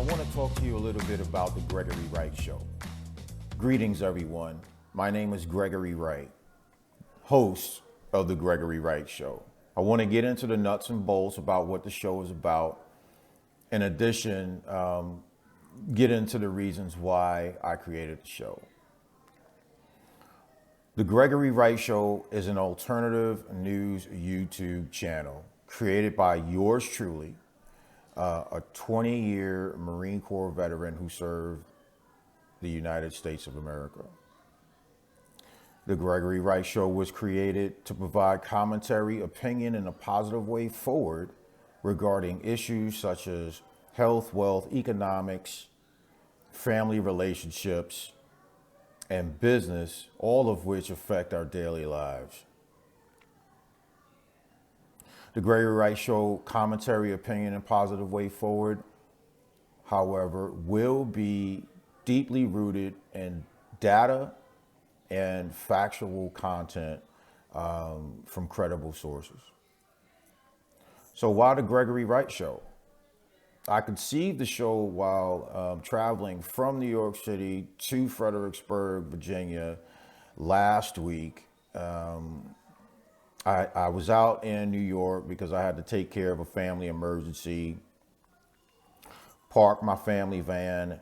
want to talk to you a little bit about the Gregory Wright Show. Greetings, everyone. My name is Gregory Wright, host of the Gregory Wright Show. I want to get into the nuts and bolts about what the show is about. In addition, get into the reasons why I created the show. The Gregory Wright Show is an alternative news YouTube channel created by yours truly, a 20-year Marine Corps veteran who served the United States of America. The Gregory Wright Show was created to provide commentary, opinion, and a positive way forward regarding issues such as health, wealth, economics, family relationships, and business, all of which affect our daily lives. The Gregory Wright Show commentary, opinion, and positive way forward, however, will be deeply rooted in data and factual content from credible sources. So why the Gregory Wright Show? I conceived the show while traveling from New York City to Fredericksburg, Virginia last week. I was out in New York because I had to take care of a family emergency, parked my family van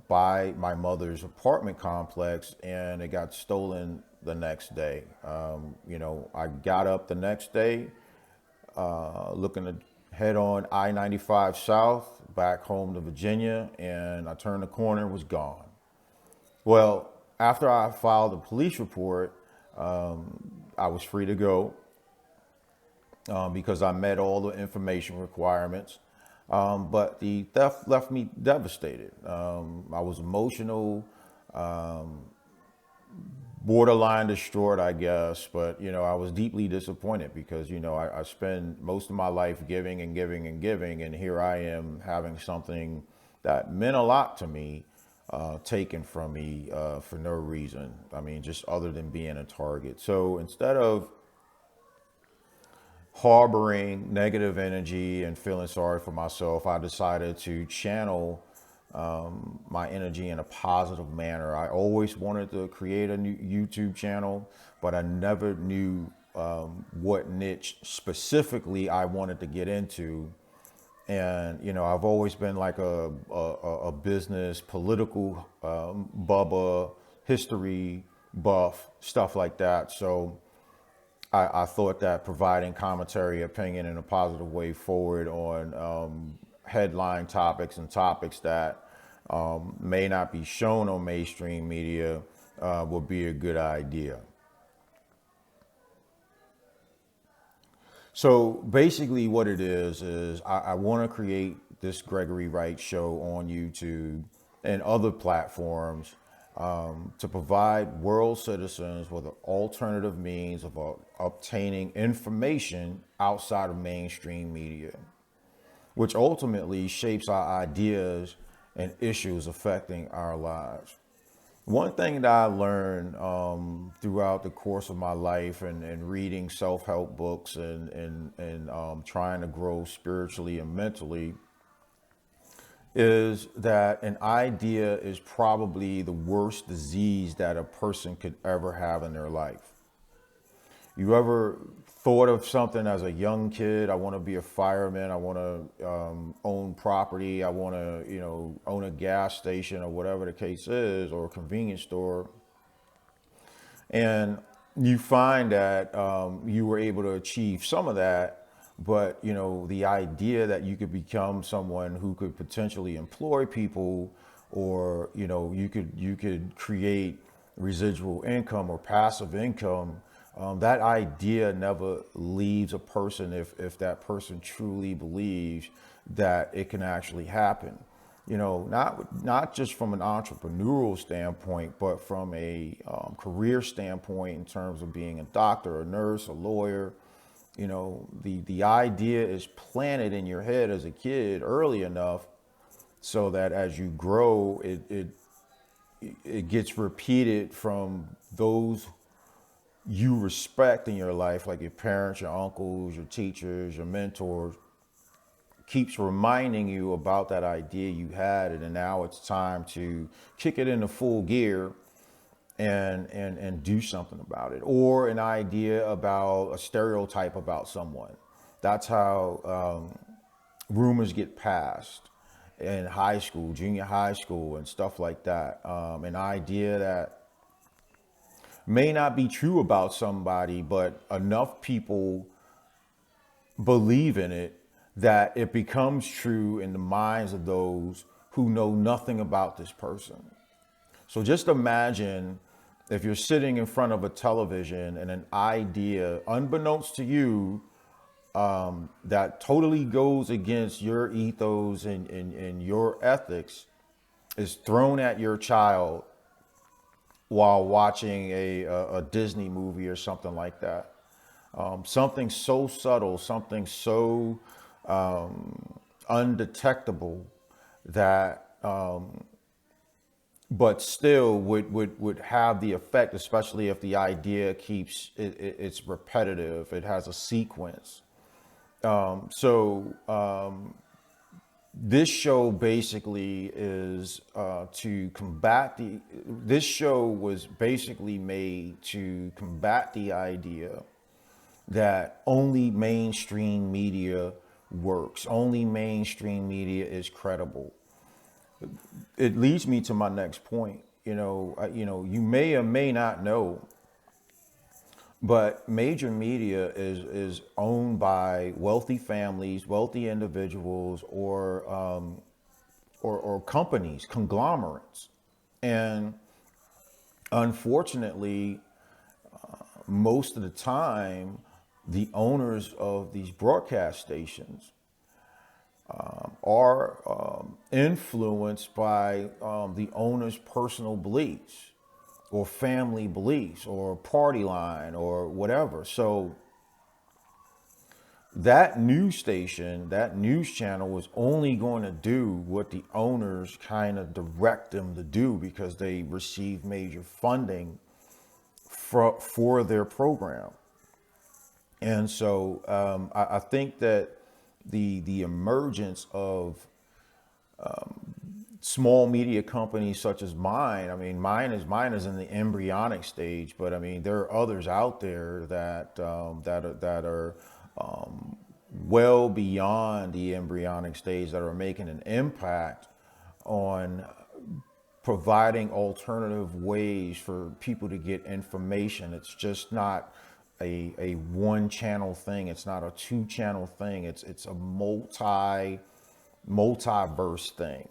by my mother's apartment complex, and it got stolen the next day. I got up the next day looking to head on I-95 South back home to Virginia, and I turned the corner, it was gone. Well, after I filed a police report, I was free to go because I met all the information requirements. But the theft left me devastated. I was emotional, borderline distraught, I guess. But, I was deeply disappointed because, I spend most of my life giving and giving and giving. And here I am having something that meant a lot to me taken from me for no reason. I mean, just other than being a target. So instead of harboring negative energy and feeling sorry for myself, I decided to channel my energy in a positive manner. I always wanted to create a new YouTube channel, but I never knew what niche specifically I wanted to get into. And, I've always been like a business, political bubba, history buff, stuff like that. So I thought that providing commentary, opinion in a positive way forward on headline topics and topics that may not be shown on mainstream media would be a good idea. So basically what it is I want to create this Gregory Wright Show on YouTube and other platforms to provide world citizens with an alternative means of obtaining information outside of mainstream media, which ultimately shapes our ideas and issues affecting our lives. One thing that I learned throughout the course of my life and reading self-help books and trying to grow spiritually and mentally is that an idea is probably the worst disease that a person could ever have in their life. You ever thought of something as a young kid? I want to be a fireman. I want to own property. I want to, own a gas station or whatever the case is, or a convenience store. And you find that you were able to achieve some of that. But, the idea that you could become someone who could potentially employ people, or, you could create residual income or passive income, that idea never leaves a person if that person truly believes that it can actually happen. Not just from an entrepreneurial standpoint, but from a career standpoint in terms of being a doctor, a nurse, a lawyer. The idea is planted in your head as a kid early enough so that as you grow, it gets repeated from those you respect in your life, like your parents, your uncles, your teachers, your mentors, keeps reminding you about that idea you had, and now it's time to kick it into full gear and do something about it, or an idea about a stereotype about someone. That's how rumors get passed in high school, junior high school, and stuff like that. An idea that may not be true about somebody, but enough people believe in it that it becomes true in the minds of those who know nothing about this person. So just imagine if you're sitting in front of a television and an idea, unbeknownst to you, that totally goes against your ethos and your ethics is thrown at your child while watching a Disney movie or something like that. Something so subtle, something so undetectable that, but still would have the effect, especially if the idea keeps, it's repetitive, it has a sequence. This show basically is to combat this show was basically made to combat the idea that only mainstream media works, only mainstream media is credible. It leads me to my next point. You may or may not know, but major media is owned by wealthy families, wealthy individuals, or companies, conglomerates, and unfortunately, most of the time, the owners of these broadcast stations are influenced by the owner's personal beliefs or family beliefs or party line or whatever. So that news station, that news channel was only going to do what the owners kind of direct them to do because they receive major funding for their program. And so I think that the emergence of small media companies such as mine, I mean, mine is in the embryonic stage, but I mean, there are others out there that are well beyond the embryonic stage that are making an impact on providing alternative ways for people to get information. It's just not a one channel thing. It's not a two channel thing. It's a multiverse thing.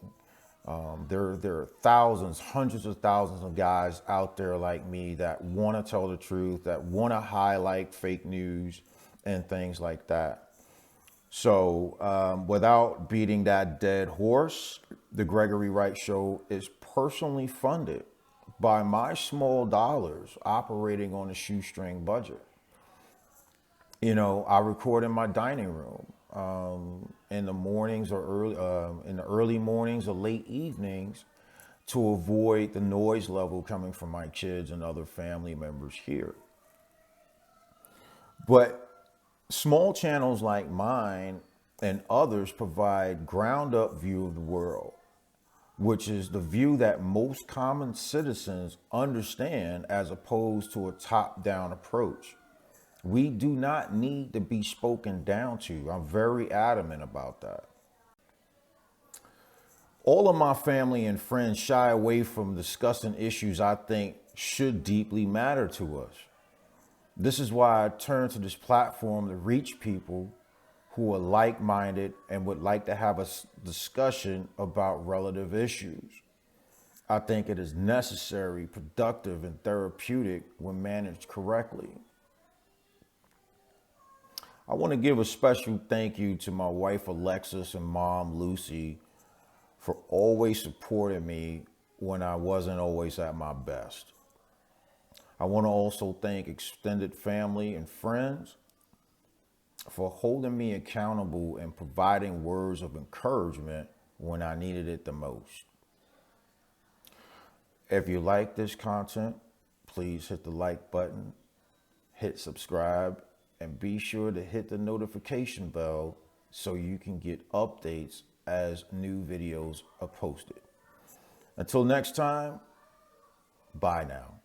There are thousands, hundreds of thousands of guys out there like me that want to tell the truth, that want to highlight fake news and things like that. So without beating that dead horse, the Gregory Wright Show is personally funded by my small dollars operating on a shoestring budget. I record in my dining room in the mornings or in the early mornings or late evenings to avoid the noise level coming from my kids and other family members here. But small channels like mine and others provide ground up view of the world, which is the view that most common citizens understand as opposed to a top down approach. We do not need to be spoken down to. I'm very adamant about that. All of my family and friends shy away from discussing issues I think should deeply matter to us. This is why I turn to this platform to reach people who are like-minded and would like to have a discussion about relative issues. I think it is necessary, productive, and therapeutic when managed correctly. I want to give a special thank you to my wife Alexis and mom Lucy for always supporting me when I wasn't always at my best. I want to also thank extended family and friends for holding me accountable and providing words of encouragement when I needed it the most. If you like this content, please hit the like button, hit subscribe, and be sure to hit the notification bell so you can get updates as new videos are posted. Until next time, bye now.